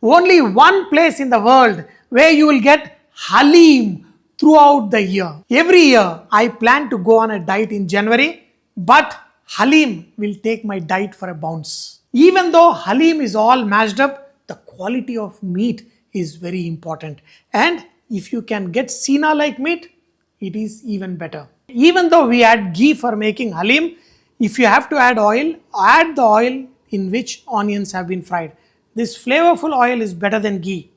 Only one place in the world where you will get Haleem throughout the year. Every year I plan to go on a diet in January, but Haleem will take my diet for a bounce. Even though Haleem is all mashed up, the quality of meat is very important. And if you can get Sina like meat, it is even better. Even though we add ghee for making Haleem, if you have to add the oil in which onions have been fried. This flavorful oil is better than ghee.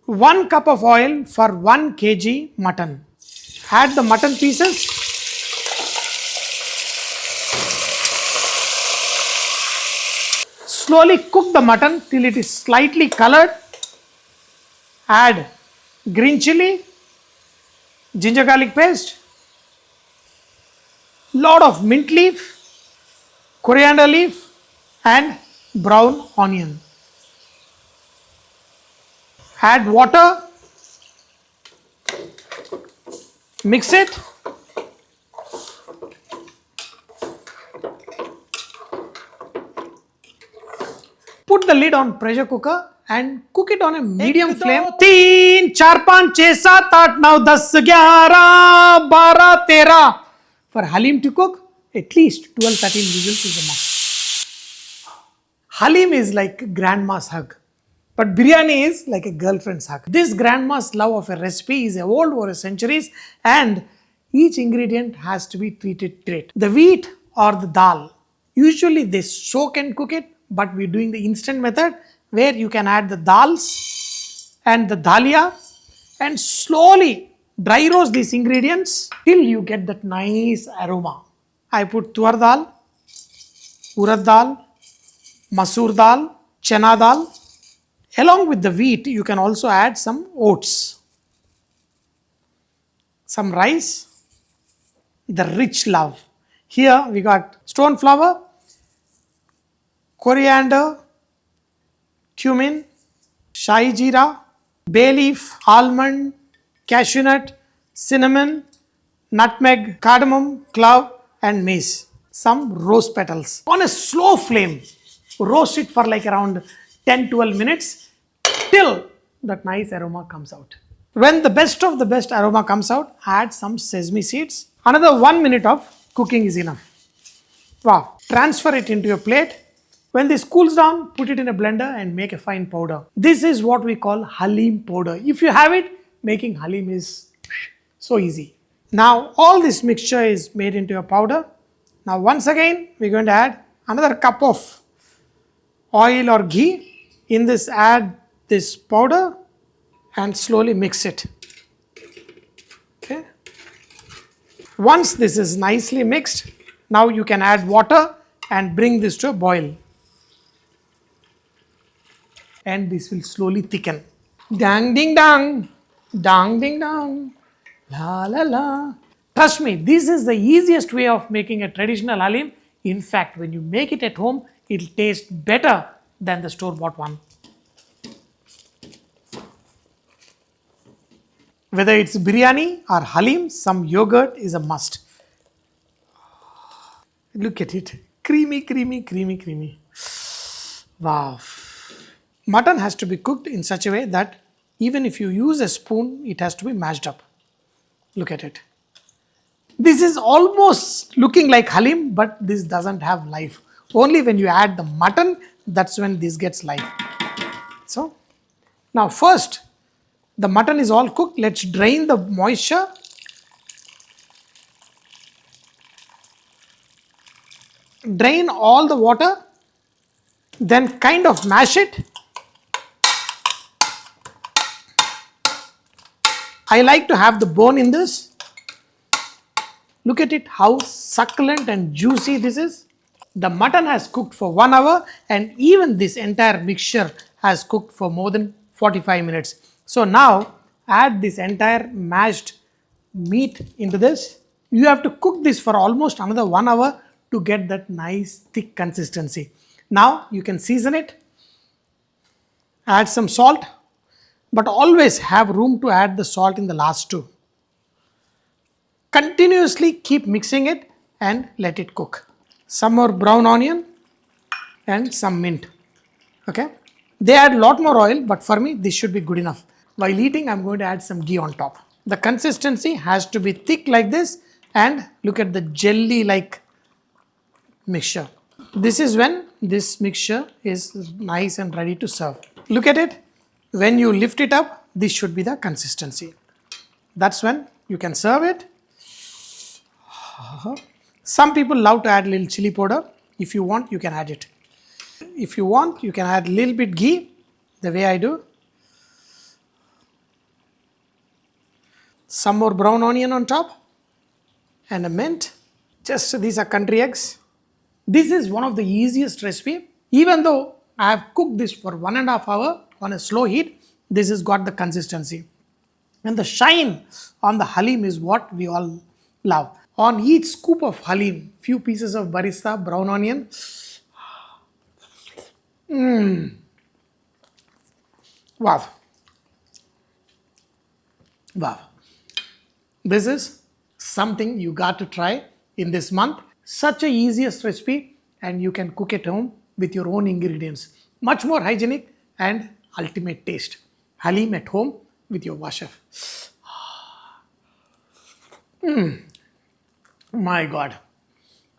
1 cup of oil for 1 kg mutton. Add the mutton pieces. Slowly cook the mutton till it is slightly colored. Add green chili, ginger garlic paste, lot of mint leaf, coriander leaf and brown onion. Add water, mix it. Put the lid on pressure cooker and cook it on a medium flame. 3, 4, 5, 6, 7, 8, 9, 10, 11, 12, 13. For Haleem to cook, at least 12, 13 whistles is a must. Haleem is like grandma's hug, but biryani is like a girlfriend's hug. This grandma's love of a recipe is old over centuries, and each ingredient has to be treated great. The wheat or the dal, usually they soak and cook it, but we're doing the instant method where you can add the dals and the dalia and slowly dry roast these ingredients till you get that nice aroma. I put toor dal, urad dal, masoor dal, chana dal. Along with the wheat, you can also add some oats, some rice, the rich love. Here we got stone flour, coriander, cumin, shahi jeera, bay leaf, almond, cashew nut, cinnamon, nutmeg, cardamom, clove and mace. Some rose petals. On a slow flame, roast it for like around 10-12 minutes till that nice aroma comes out. When the best of the best aroma comes out, add some sesame seeds. Another 1 minute of cooking is enough. Wow. Transfer it into your plate. When this cools down, put it in a blender and make a fine powder. This is what we call Haleem powder. If you have it, making Haleem is so easy. Now all this mixture is made into a powder. Now once again, we're going to add another cup of oil or ghee. In this, add this powder and slowly mix it. Okay. Once this is nicely mixed, now you can add water and bring this to a boil. And this will slowly thicken. Dang ding dang, dang ding dang, la la la. Trust me, this is the easiest way of making a traditional Haleem. In fact, when you make it at home, it will taste better than the store-bought one. Whether it's biryani or Haleem, some yogurt is a must. Look at it. Creamy, creamy, creamy, creamy. Wow. Mutton has to be cooked in such a way that even if you use a spoon, it has to be mashed up. Look at it. This is almost looking like Haleem, but this doesn't have life. Only when you add the mutton, that's when this gets life. So, now first, the mutton is all cooked. Let's drain the moisture. Drain all the water. Then kind of mash it. I like to have the bone in this. Look at it, how succulent and juicy this is. The mutton has cooked for 1 hour and even this entire mixture has cooked for more than 45 minutes. So now add this entire mashed meat into this. You have to cook this for almost another 1 hour to get that nice thick consistency. Now you can season it. Add some salt. But always have room to add the salt in the last two. Continuously keep mixing it and let it cook. Some more brown onion and some mint. Okay, they add a lot more oil, but for me this should be good enough. While eating, I'm going to add some ghee on top. The consistency has to be thick like this, and look at the jelly like mixture. This is when this mixture is nice and ready to serve. Look at it. When you lift it up, this should be the consistency. That's when you can serve it. Some people love to add a little chili powder. If you want, you can add it. If you want, you can add a little bit ghee, the way I do. Some more brown onion on top and a mint. Just these are country eggs. This is one of the easiest recipe. Even though I have cooked this for 1.5 hours on a slow heat, this has got the consistency. And the shine on the halim is what we all love. On each scoop of halim, few pieces of barista, brown onion. Wow. Wow. This is something you got to try in this month. Such a easiest recipe, and you can cook at home with your own ingredients. Much more hygienic and ultimate taste. Halim at home with your chef. My God.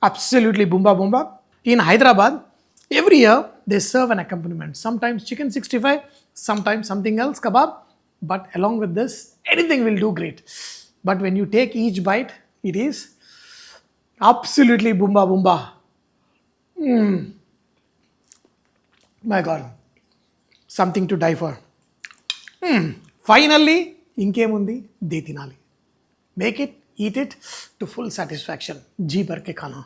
Absolutely boomba boomba. In Hyderabad, every year they serve an accompaniment. Sometimes chicken 65, sometimes something else, kebab. But along with this, anything will do great. But when you take each bite, it is absolutely boomba boomba. My God. Something to die for. Finally, ఇంకేముంది they తినాలి. Make it, eat it to full satisfaction. जी भर के खाना.